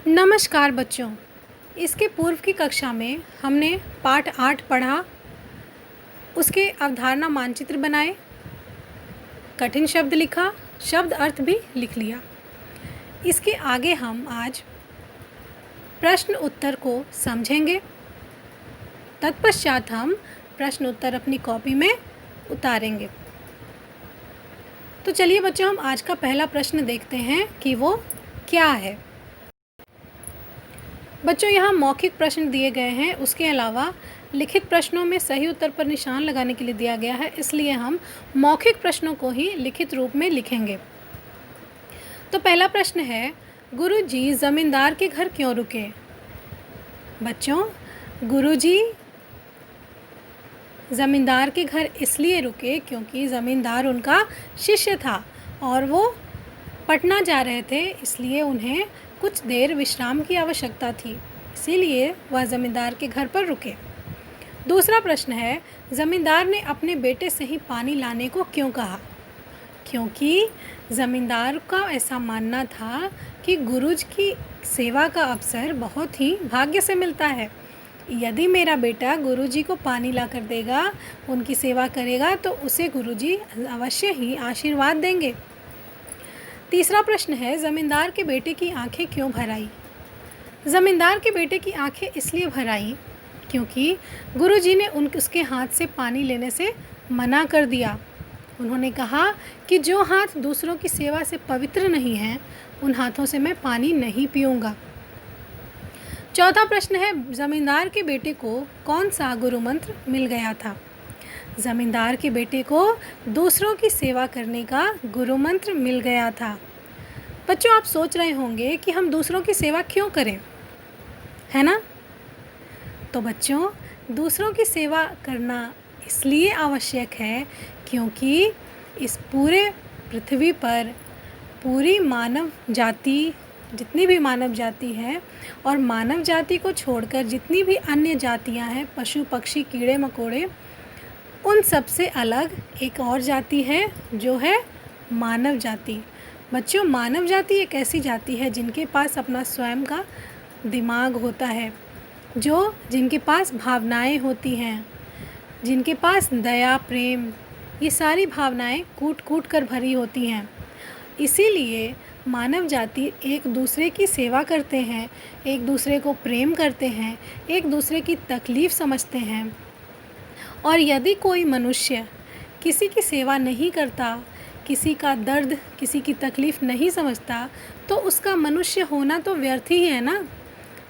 नमस्कार बच्चों। इसके पूर्व की कक्षा में हमने पाठ 8 पढ़ा, उसके अवधारणा मानचित्र बनाए, कठिन शब्द लिखा, शब्द अर्थ भी लिख लिया। इसके आगे हम आज प्रश्न उत्तर को समझेंगे। तत्पश्चात हम प्रश्न उत्तर अपनी कॉपी में उतारेंगे। तो चलिए बच्चों, हम आज का पहला प्रश्न देखते हैं कि वो क्या है। बच्चों, यहाँ मौखिक प्रश्न दिए गए हैं, उसके अलावा लिखित प्रश्नों में सही उत्तर पर निशान लगाने के लिए दिया गया है, इसलिए हम मौखिक प्रश्नों को ही लिखित रूप में लिखेंगे। तो पहला प्रश्न है, गुरुजी ज़मींदार के घर क्यों रुके? बच्चों, गुरुजी ज़मींदार के घर इसलिए रुके क्योंकि ज़मींदार उनका शिष्य था और वो पटना जा रहे थे, इसलिए उन्हें कुछ देर विश्राम की आवश्यकता थी, इसीलिए वह ज़मींदार के घर पर रुके। दूसरा प्रश्न है, ज़मींदार ने अपने बेटे से ही पानी लाने को क्यों कहा? क्योंकि ज़मींदार का ऐसा मानना था कि गुरुजी की सेवा का अवसर बहुत ही भाग्य से मिलता है। यदि मेरा बेटा गुरुजी को पानी ला कर देगा, उनकी सेवा करेगा, तो उसे गुरुजी अवश्य ही आशीर्वाद देंगे। तीसरा प्रश्न है, ज़मींदार के बेटे की आंखें क्यों भर आई? ज़मींदार के बेटे की आंखें इसलिए भर आई क्योंकि गुरुजी ने उसके हाथ से पानी लेने से मना कर दिया। उन्होंने कहा कि जो हाथ दूसरों की सेवा से पवित्र नहीं हैं, उन हाथों से मैं पानी नहीं पीऊँगा। चौथा प्रश्न है, ज़मींदार के बेटे को कौन सा गुरु मंत्र मिल गया था? ज़मींदार के बेटे को दूसरों की सेवा करने का गुरु मंत्र मिल गया था। बच्चों, आप सोच रहे होंगे कि हम दूसरों की सेवा क्यों करें, है ना? तो बच्चों, दूसरों की सेवा करना इसलिए आवश्यक है क्योंकि इस पूरे पृथ्वी पर पूरी मानव जाति, जितनी भी मानव जाति है, और मानव जाति को छोड़कर जितनी भी अन्य जातियां हैं, पशु पक्षी कीड़े मकोड़े, उन सब से अलग एक और जाति है जो है मानव जाति। बच्चों, मानव जाति एक ऐसी जाति है जिनके पास अपना स्वयं का दिमाग होता है, जिनके पास भावनाएं होती हैं, जिनके पास दया, प्रेम, ये सारी भावनाएं कूट कूट कर भरी होती हैं। इसीलिए मानव जाति एक दूसरे की सेवा करते हैं, एक दूसरे को प्रेम करते हैं, एक दूसरे की तकलीफ़ समझते हैं। और यदि कोई मनुष्य किसी की सेवा नहीं करता, किसी का दर्द, किसी की तकलीफ़ नहीं समझता, तो उसका मनुष्य होना तो व्यर्थ ही है ना।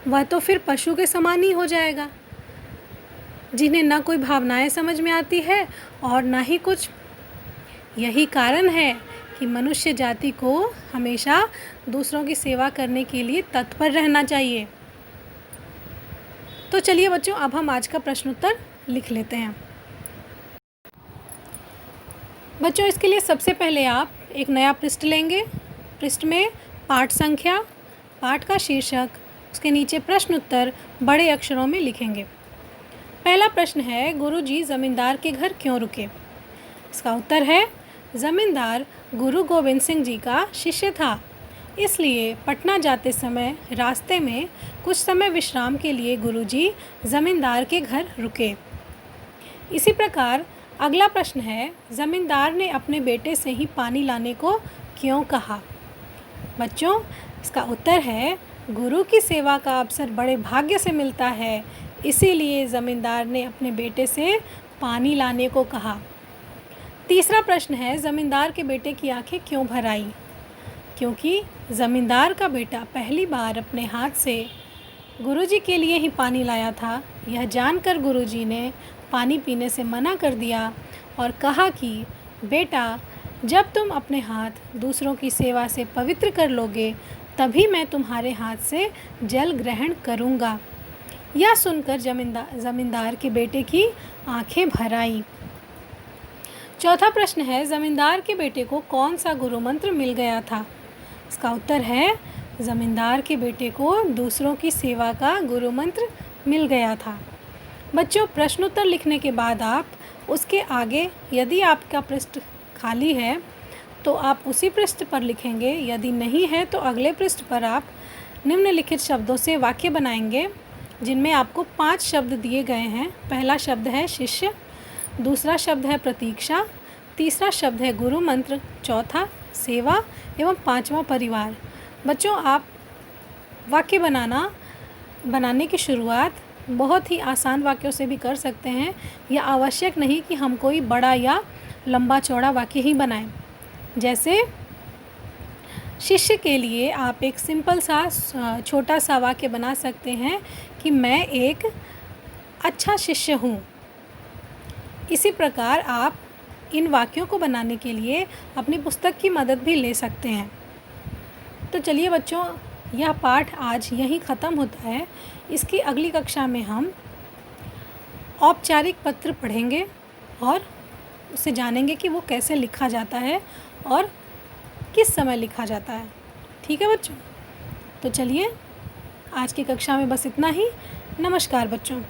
वह तो फिर पशु के समान ही हो जाएगा, जिन्हें ना कोई भावनाएं समझ में आती है और ना ही कुछ। यही कारण है कि मनुष्य जाति को हमेशा दूसरों की सेवा करने के लिए तत्पर रहना चाहिए। तो चलिए बच्चों, अब हम आज का प्रश्न उत्तर लिख लेते हैं। बच्चों, इसके लिए सबसे पहले आप एक नया पृष्ठ लेंगे। पृष्ठ में पाठ संख्या, पाठ का शीर्षक, उसके नीचे प्रश्न उत्तर बड़े अक्षरों में लिखेंगे। पहला प्रश्न है, गुरुजी ज़मींदार के घर क्यों रुके? इसका उत्तर है, ज़मींदार गुरु गोविंद सिंह जी का शिष्य था, इसलिए पटना जाते समय रास्ते में कुछ समय विश्राम के लिए गुरुजी ज़मींदार के घर रुके। इसी प्रकार अगला प्रश्न है, ज़मींदार ने अपने बेटे से ही पानी लाने को क्यों कहा? बच्चों, इसका उत्तर है, गुरु की सेवा का अवसर बड़े भाग्य से मिलता है, इसीलिए ज़मींदार ने अपने बेटे से पानी लाने को कहा। तीसरा प्रश्न है, ज़मींदार के बेटे की आंखें क्यों भर आई? क्योंकि ज़मींदार का बेटा पहली बार अपने हाथ से गुरुजी के लिए ही पानी लाया था। यह जानकर गुरुजी ने पानी पीने से मना कर दिया और कहा कि बेटा, जब तुम अपने हाथ दूसरों की सेवा से पवित्र कर लोगे, तभी मैं तुम्हारे हाथ से जल ग्रहण करूँगा। यह सुनकर ज़मींदार के बेटे की आंखें भर आई। चौथा प्रश्न है, ज़मींदार के बेटे को कौन सा गुरु मंत्र मिल गया था? इसका उत्तर है, ज़मींदार के बेटे को दूसरों की सेवा का गुरु मंत्र मिल गया था। बच्चों, प्रश्नोत्तर लिखने के बाद आप उसके आगे, यदि आपका पृष्ठ खाली है तो आप उसी पृष्ठ पर लिखेंगे, यदि नहीं है तो अगले पृष्ठ पर आप निम्नलिखित शब्दों से वाक्य बनाएंगे जिनमें आपको 5 शब्द दिए गए हैं। पहला शब्द है शिष्य, दूसरा शब्द है प्रतीक्षा, तीसरा शब्द है गुरु मंत्र, चौथा सेवा एवं पांचवा परिवार। बच्चों, आप वाक्य बनाने की शुरुआत बहुत ही आसान वाक्यों से भी कर सकते हैं। यह आवश्यक नहीं कि हम कोई बड़ा या लंबा चौड़ा वाक्य ही बनाएं। जैसे शिष्य के लिए आप एक सिंपल सा छोटा सा वाक्य बना सकते हैं कि मैं एक अच्छा शिष्य हूँ। इसी प्रकार आप इन वाक्यों को बनाने के लिए अपनी पुस्तक की मदद भी ले सकते हैं। तो चलिए बच्चों, यह पाठ आज यहीं ख़त्म होता है। इसकी अगली कक्षा में हम औपचारिक पत्र पढ़ेंगे और उसे जानेंगे कि वो कैसे लिखा जाता है और किस समय लिखा जाता है। ठीक है बच्चों? तो चलिए, आज की कक्षा में बस इतना ही। नमस्कार बच्चों।